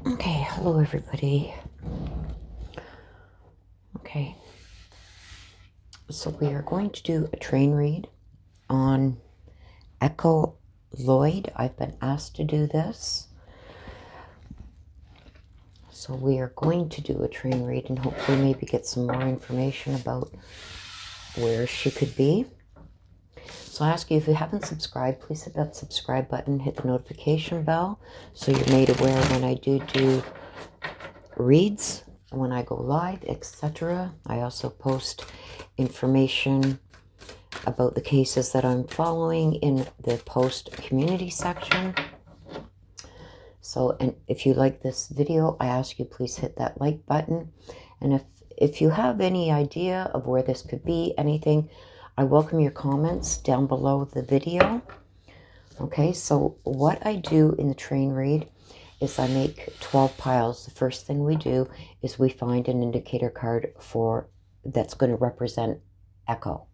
Okay, hello everybody. Okay, so we are going to do a train read on Echo Lloyd. I've been asked to do this. So we are going to do a train read and hopefully maybe get some more information about where she could be. So I ask you, if you haven't subscribed, please hit that subscribe button, hit the notification bell so you're made aware when I do reads, when I go live, etc. I also post information about the cases that I'm following in the post community section. So, and if you like this video, I ask you please hit that like button. And if you have any idea of where this could be, anything, I welcome your comments down below the video. Okay, so what I do in the train read is I make 12 piles. The first thing we do is we find an indicator card that's going to represent Echo.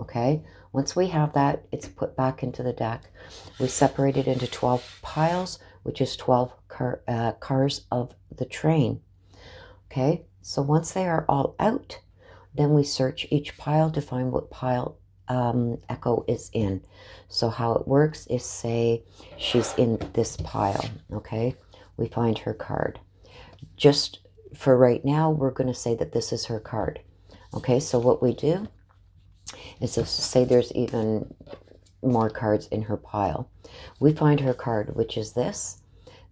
Okay, once we have that, it's put back into the deck. We separate it into 12 piles, which is 12 cars of the train. Okay, so once they are all out, then we search each pile to find what pile Echo is in. So how it works is, say she's in this pile. Okay, we find her card. Just for right now, we're going to say that this is her card. Okay, so what we do is, if say there's even more cards in her pile, we find her card, which is this.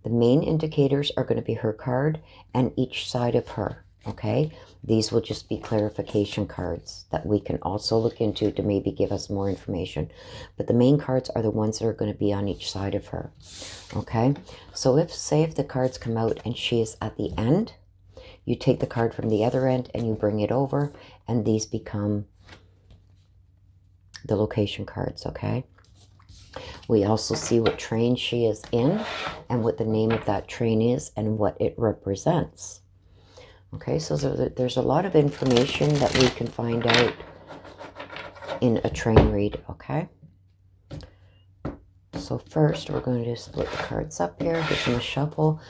The main indicators are going to be her card and each side of her. Okay, these will just be clarification cards that we can also look into to maybe give us more information. But the main cards are the ones that are going to be on each side of her. Okay, so if the cards come out and she is at the end, you take the card from the other end and you bring it over, and these become the location cards. Okay, we also see what train she is in and what the name of that train is and what it represents. Okay, so there's a lot of information that we can find out in a train read. Okay, so first we're going to split the cards up here, give them a shuffle.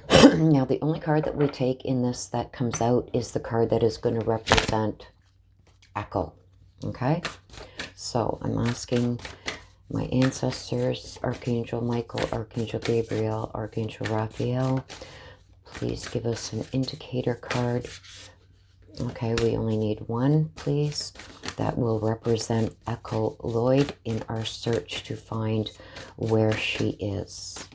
Now the only card that we take in this that comes out is the card that is going to represent Echo. Okay, so I'm asking my ancestors, Archangel Michael, Archangel Gabriel, Archangel Raphael, please give us an indicator card. Okay, we only need one, please. That will represent Echo Lloyd in our search to find where she is.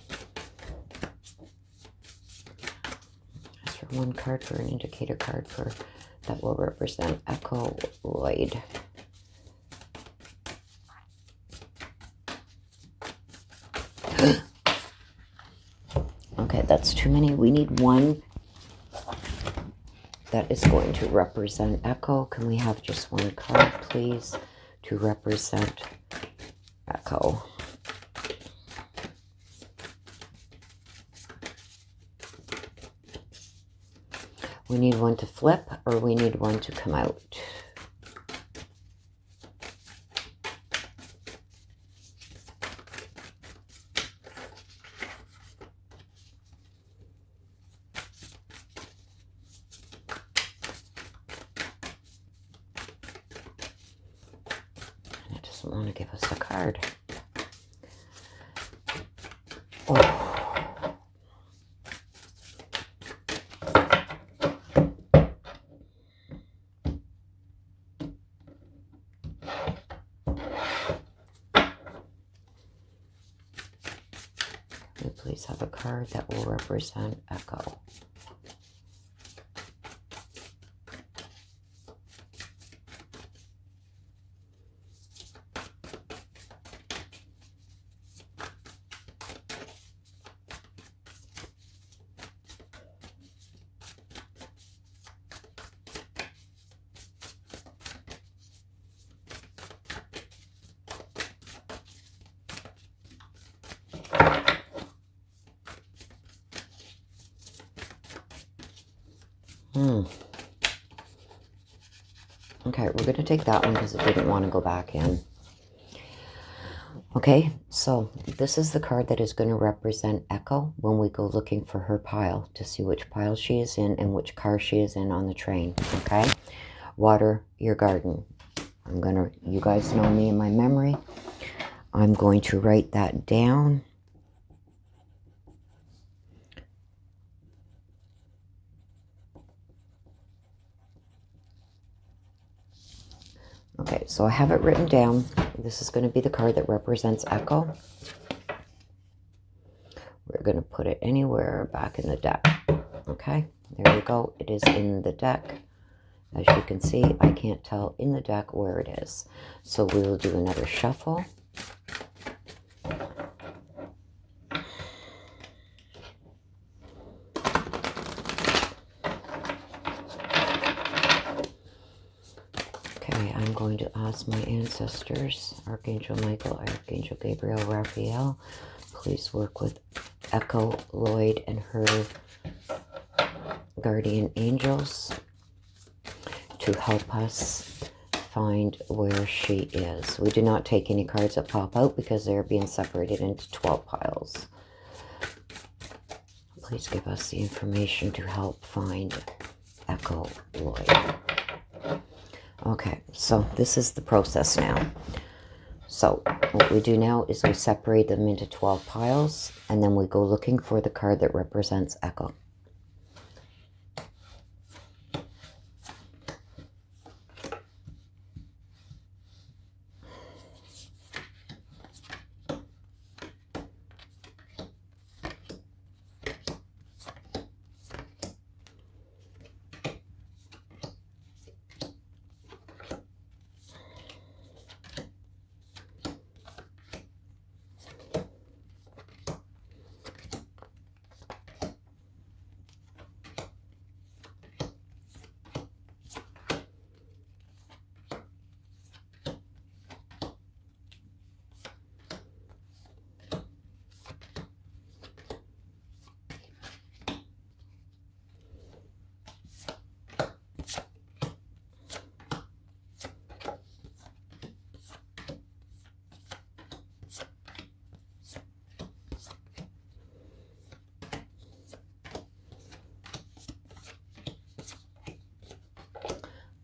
Ask for one card for an indicator card that will represent Echo Lloyd. Okay, that's too many. We need one that is going to represent Echo. Can we have just one card, please, to represent Echo? We need one to flip, or we need one to come out. Want to give us a card. Oh. Can we please have a card that will represent Echo? Okay, we're going to take that one because it didn't want to go back in. Okay, so So this is the card that is going to represent Echo when we go looking for her pile to see which pile she is in and which car she is in on the train. Okay? Water your garden. You guys know me and my memory. I'm going to write that down. Okay, so I have it written down. This is going to be the card that represents Echo. We're going to put it anywhere back in the deck. Okay, there you go. It is in the deck. As you can see, I can't tell in the deck where it is. So we will do another shuffle. Okay, I'm going to ask my ancestors, Archangel Michael, Archangel Gabriel, Raphael, please work with Echo Lloyd and her guardian angels to help us find where she is. We do not take any cards that pop out because they're being separated into 12 piles. Please give us the information to help find Echo Lloyd. Okay, so this is the process now. So what we do now is we separate them into 12 piles, and then we go looking for the card that represents Echo.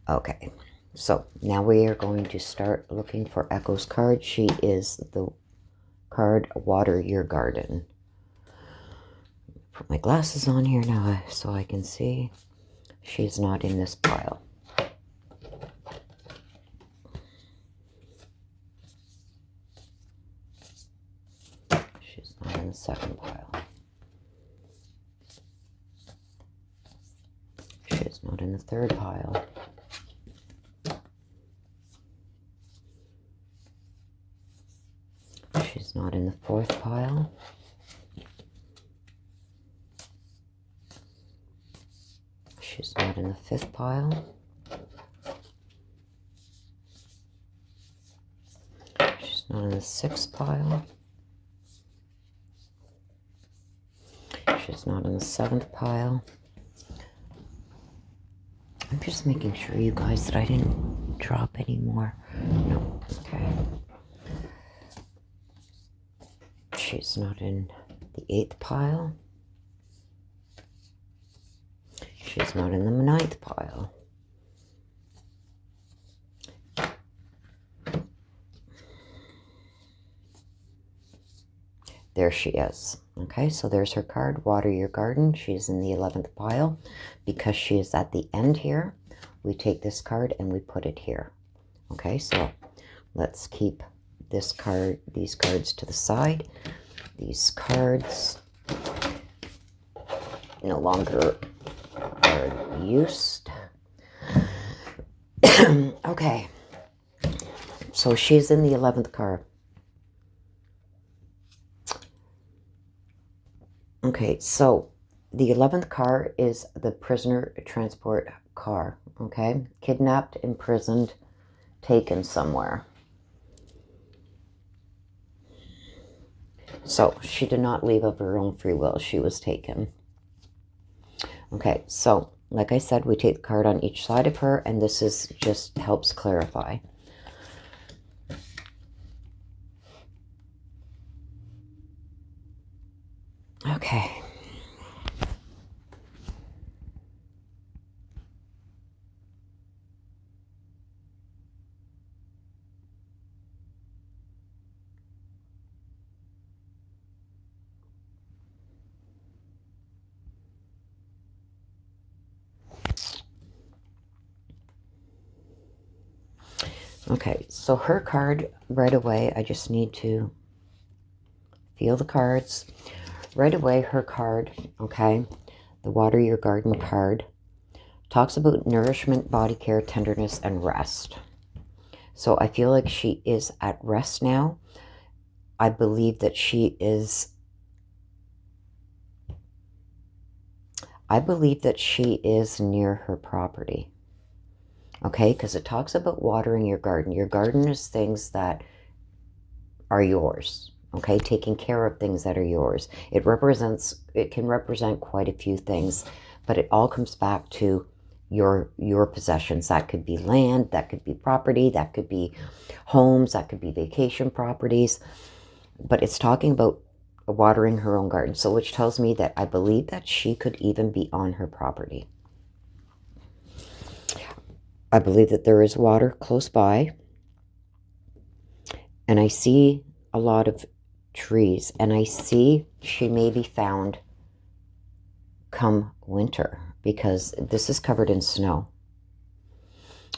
Okay, so now we are going to start looking for Echo's card. She is the card Water Your Garden. Put my glasses on here now so I can see. She's not in this pile. She's not in the second pile. She's not in the third pile. She's not in the fourth pile. She's not in the fifth pile. She's not in the sixth pile. She's not in the seventh pile. I'm just making sure, you guys, that I didn't drop any more. No, okay. She's not in the eighth pile. She's not in the ninth pile. There she is. Okay, so there's her card, Water Your Garden. She's in the 11th pile. Because she is at the end here, we take this card and we put it here. Okay, so let's keep this card, these cards to the side. These cards no longer are used. Okay, so she's in the 11th card. Okay, so the 11th car is the prisoner transport car, okay? Kidnapped, imprisoned, taken somewhere. So she did not leave of her own free will. She was taken. Okay, so like I said, we take the card on each side of her, and this is just helps clarify. Okay. Okay, so her card right away, I just need to feel the cards. Right away, her card, okay, the Water Your Garden card, talks about nourishment, body care, tenderness, and rest. So I feel like she is at rest now. I believe that she is... I believe that she is near her property. Okay, because it talks about watering your garden. Your garden is things that are yours. Okay, taking care of things that are yours. It can represent quite a few things, but it all comes back to your possessions. That could be land, that could be property, that could be homes, that could be vacation properties. But it's talking about watering her own garden. So which tells me that I believe that she could even be on her property. I believe that there is water close by. And I see a lot of trees. And I see she may be found come winter, because this is covered in snow.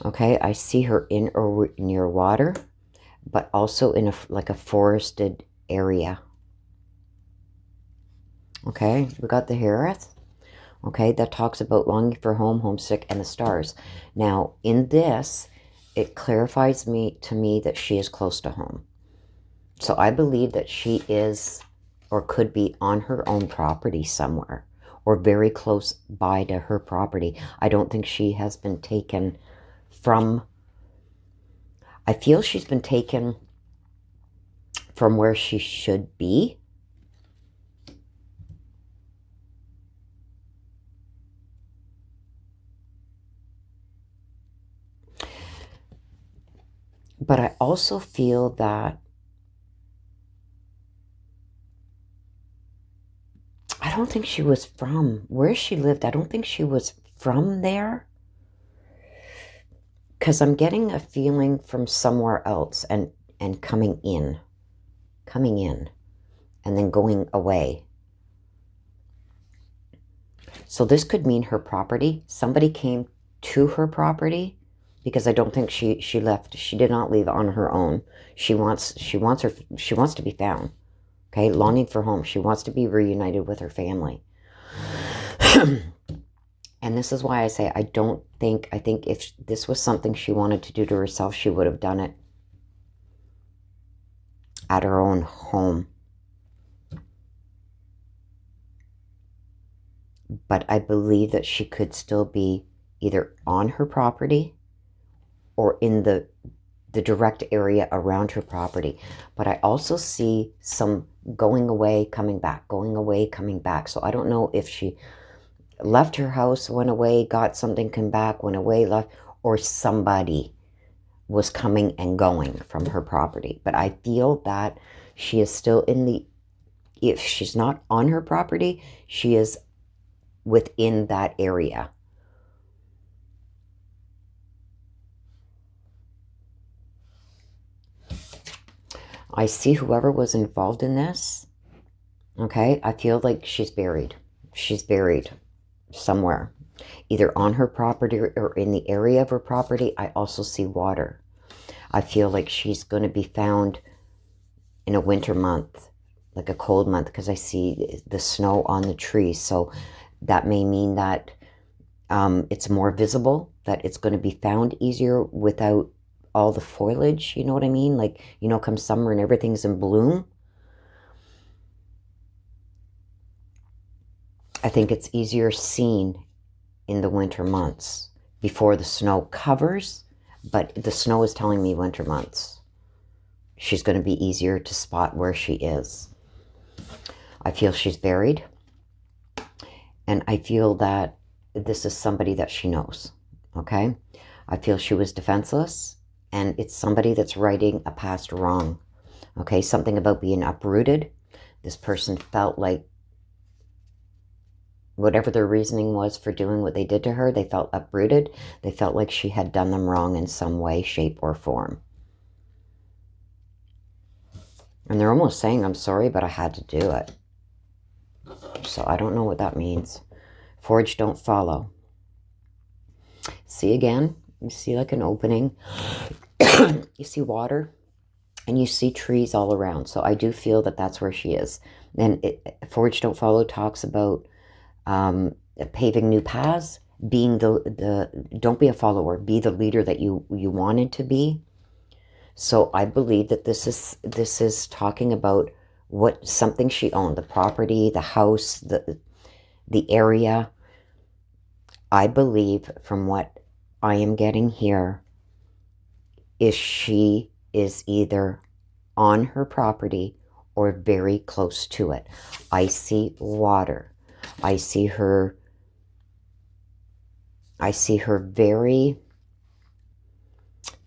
Okay, I see her in or near water, but also in like a forested area. Okay, we got the Harith. Okay, that talks about longing for home, homesick, and the stars. Now, in this, it clarifies to me that she is close to home. So I believe that she is or could be on her own property somewhere, or very close by to her property. I don't think she has been taken from... I feel she's been taken from where she should be. But I also feel that I don't think she was from where she lived. I don't think she was from there, because I'm getting a feeling from somewhere else and coming in, and then going away. So this could mean her property. Somebody came to her property, because I don't think she left. She did not leave on her own. She wants to be found. Okay, longing for home. She wants to be reunited with her family. And this is why I say I think if this was something she wanted to do to herself, she would have done it at her own home. But I believe that she could still be either on her property or in the direct area around her property. But I also see some going away, coming back, going away, coming back. So I don't know if she left her house, went away, got something, came back, went away, left, or somebody was coming and going from her property. But I feel that she is still if she's not on her property, she is within that area. I see whoever was involved in this. Okay, I feel like she's buried. She's buried somewhere, either on her property or in the area of her property. I also see water. I feel like she's going to be found in a winter month, like a cold month, because I see the snow on the trees. So that may mean that it's more visible, that it's going to be found easier without all the foliage. You know what I mean? Like, you know, come summer and everything's in bloom. I think it's easier seen in the winter months before the snow covers, but the snow is telling me winter months. She's going to be easier to spot where she is. I feel she's buried, and I feel that this is somebody that she knows, okay? I feel she was defenseless, and it's somebody that's righting a past wrong, okay? Something about being uprooted. This person felt like whatever their reasoning was for doing what they did to her, they felt uprooted. They felt like she had done them wrong in some way, shape, or form. And they're almost saying, I'm sorry, but I had to do it. So I don't know what that means. Forge, don't follow. See again? You see like an opening. You see water. And you see trees all around. So I do feel that that's where she is. And Forge, don't follow talks about paving new paths. Being don't be a follower. Be the leader that you wanted to be. So I believe that this is talking about something she owned, the property, the house, the area. I believe from what I am getting here is she is either on her property or very close to it. I see water. I see her very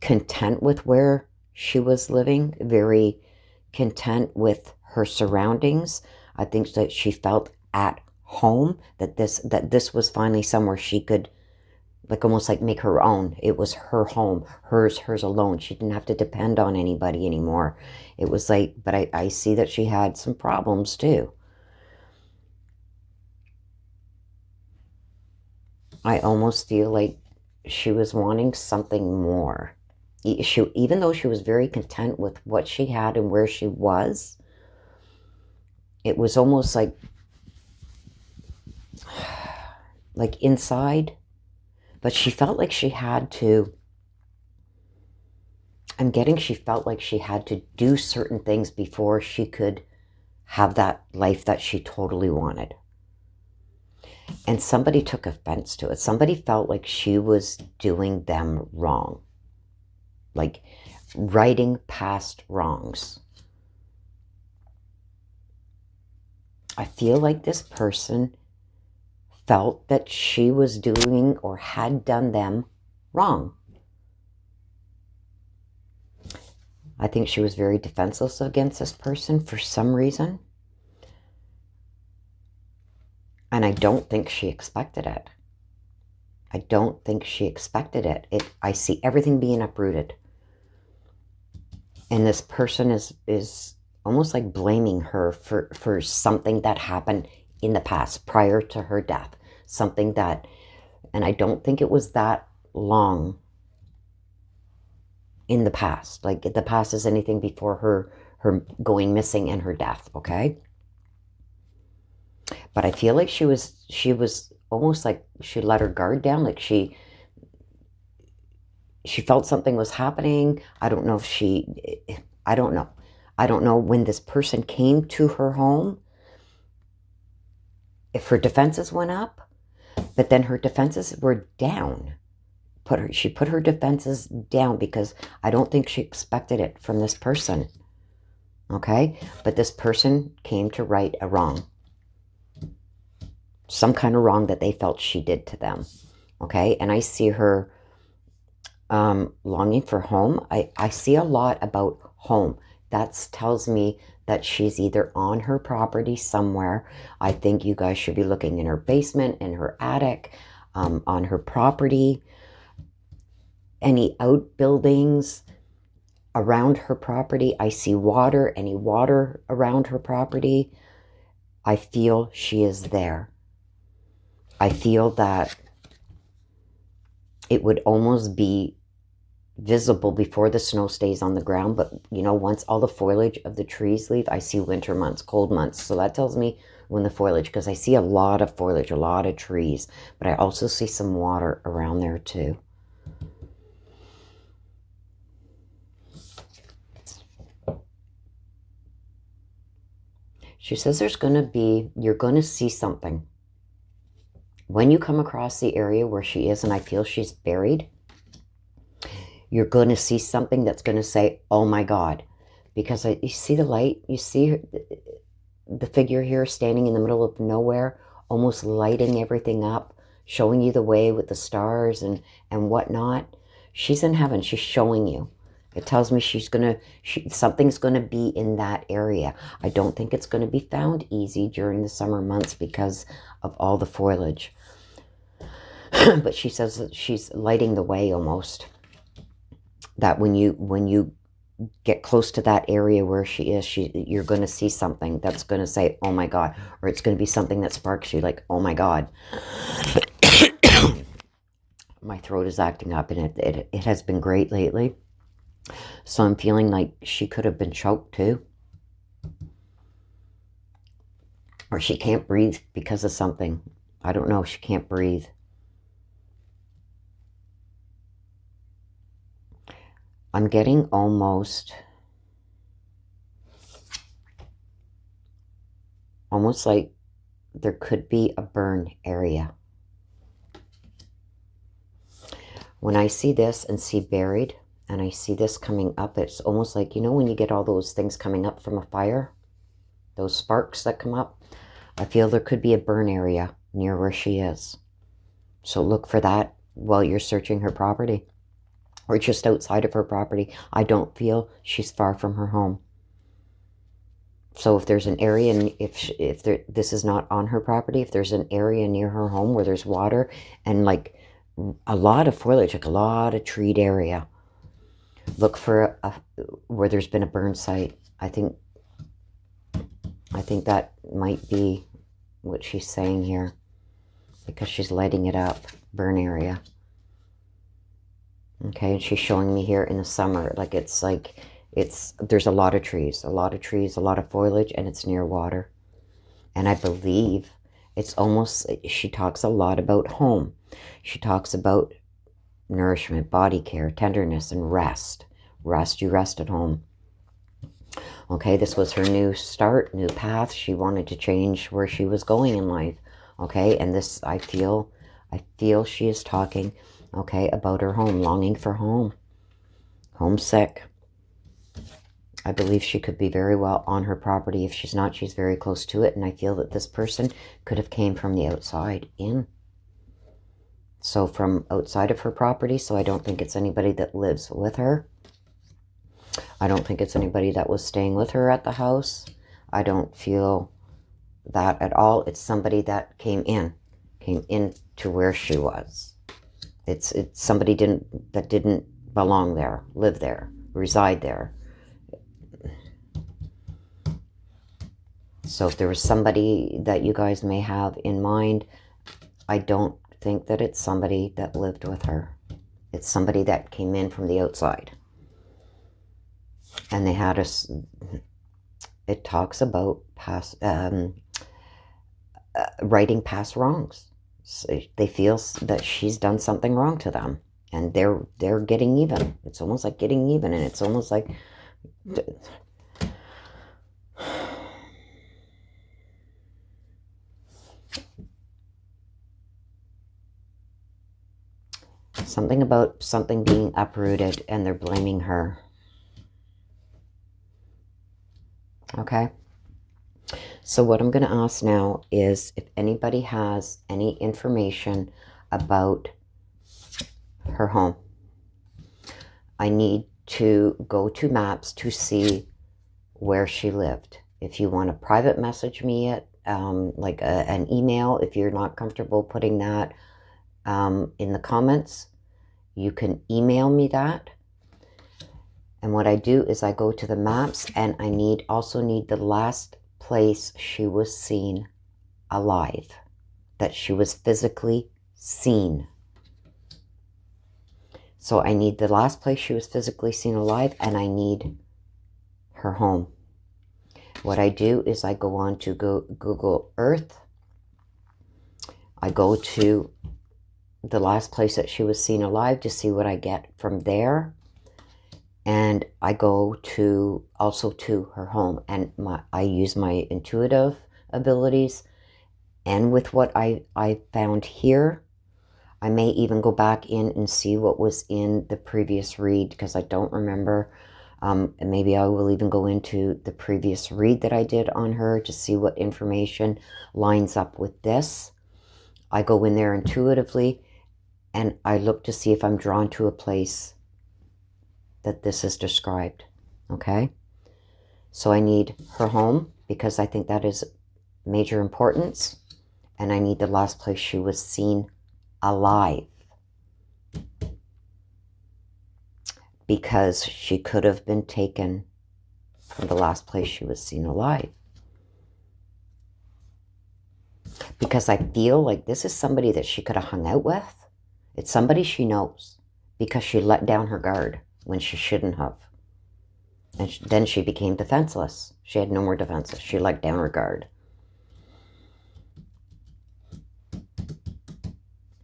content with where she was living, very content with her surroundings. I think that she felt at home, that this was finally somewhere she could almost like make her own. It was her home, hers alone. She didn't have to depend on anybody anymore. It was like, but I see that she had some problems too. I almost feel like she was wanting something more. Even though she was very content with what she had and where she was, it was almost like inside, but she felt like she had to, she felt like she had to do certain things before she could have that life that she totally wanted. And somebody took offense to it. Somebody felt like she was doing them wrong. Like righting past wrongs. I feel like this person felt that she was doing or had done them wrong. I think she was very defenseless against this person for some reason. And I don't think she expected it. I don't think she expected it. I see everything being uprooted. And this person is almost like blaming her for something that happened in the past, prior to her death. Something that, and I don't think it was that long in the past. Like the past is anything before her going missing and her death, okay? But I feel like she was almost like she let her guard down, like she felt something was happening. I don't know if I don't know. I don't know when this person came to her home, if her defenses went up, but then her defenses were down. She put her defenses down because I don't think she expected it from this person. Okay? But this person came to right a wrong. Some kind of wrong that they felt she did to them. Okay? And I see her longing for home. I see a lot about home. That tells me that she's either on her property somewhere. I think you guys should be looking in her basement, in her attic, on her property, any outbuildings around her property. I see water, any water around her property. I feel she is there. I feel that it would almost be visible before the snow stays on the ground, but you know, once all the foliage of the trees leave, I see winter months, cold months. So that tells me when the foliage, because I see a lot of foliage, a lot of trees, but I also see some water around there too. She says you're going to see something. When you come across the area where she is, and I feel she's buried, you're going to see something that's going to say, oh my God. Because you see the light, you see the figure here standing in the middle of nowhere, almost lighting everything up, showing you the way with the stars and whatnot. She's in heaven. She's showing you. It tells me something's gonna be in that area. I don't think it's gonna be found easy during the summer months because of all the foliage. But she says that she's lighting the way almost. That when you get close to that area where she is, you're going to see something that's going to say, oh my God, or it's going to be something that sparks you like, oh my God. My throat is acting up, and it has been great lately. So I'm feeling like she could have been choked too. Or she can't breathe because of something. I don't know. She can't breathe. I'm getting almost like there could be a burn area. When I see this and see buried, and I see this coming up, it's almost like, you know, when you get all those things coming up from a fire, those sparks that come up, I feel there could be a burn area near where she is. So look for that while you're searching her property, or just outside of her property. I don't feel she's far from her home. So if there's an area, and if this is not on her property, if there's an area near her home where there's water and like a lot of foliage, like a lot of treed area, look for where there's been a burn site. I think that might be what she's saying here, because she's lighting it up, burn area. Okay, and she's showing me here in the summer, there's a lot of trees, a lot of foliage, and it's near water. And I believe it's almost, she talks a lot about home. She talks about nourishment, body care, tenderness, and rest. Rest, you rest at home. Okay, this was her new start, new path. She wanted to change where she was going in life. Okay, and this, I feel she is talking, okay, about her home, longing for home, homesick. I believe she could be very well on her property. If she's not, she's very close to it. And I feel that this person could have came from the outside in. So from outside of her property. So I don't think it's anybody that lives with her. I don't think it's anybody that was staying with her at the house. I don't feel that at all. It's somebody that came in to where she was. It's somebody that didn't belong there, live there, reside there. So if there was somebody that you guys may have in mind, I don't think that it's somebody that lived with her. It's somebody that came in from the outside. And they had us, it talks about righting past wrongs. So they feel that she's done something wrong to them, and they're getting even. It's almost like getting even, and it's almost like something about something being uprooted, and they're blaming her. Okay. So what I'm going to ask now is if anybody has any information about her home. I need to go to maps to see where she lived. If you want to private message me it, like an email, if you're not comfortable putting that in the comments, you can email me that. And what I do is I go to the maps, and I also need the last place she was seen alive, that she was physically seen. So I need the last place she was physically seen alive, and I need her home. What I do is I go on to Google Earth. I go to the last place that she was seen alive to see what I get from there. And I go also to her home, and I use my intuitive abilities. And with what I found here, I may even go back in and see what was in the previous read, because I don't remember. And maybe I will even go into the previous read that I did on her to see what information lines up with this. I go in there intuitively, and I look to see if I'm drawn to a place that this is described, okay? So I need her home because I think that is major importance, and I need the last place she was seen alive, because she could have been taken from the last place she was seen alive. Because I feel like this is somebody that she could have hung out with. It's somebody she knows, because she let down her guard when she shouldn't have. And then she became defenseless. She had no more defenses. She let down her guard.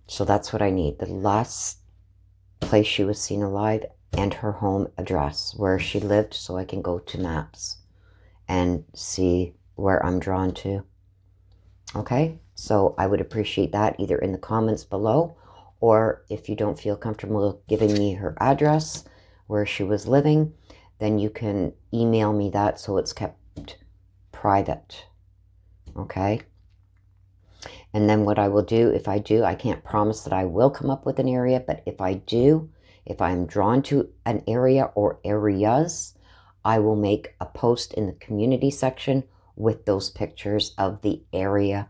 So that's what I need. The last place she was seen alive and her home address, where she lived, so I can go to maps and see where I'm drawn to. Okay? So I would appreciate that either in the comments below, or if you don't feel comfortable giving me her address where she was living, then you can email me that so it's kept private. Okay? And then what I will do, if I do, I can't promise that I will come up with an area, but if I do, if I'm drawn to an area or areas, I will make a post in the community section with those pictures of the area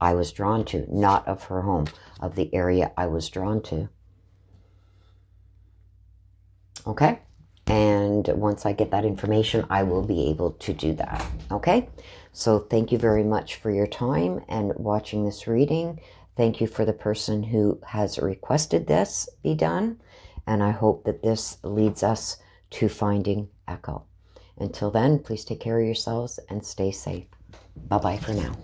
I was drawn to, not of her home, of the area I was drawn to. Okay? And once I get that information, I will be able to do that. Okay? So thank you very much for your time and watching this reading. Thank you for the person who has requested this be done. And I hope that this leads us to finding Echo. Until then, please take care of yourselves and stay safe. Bye-bye for now.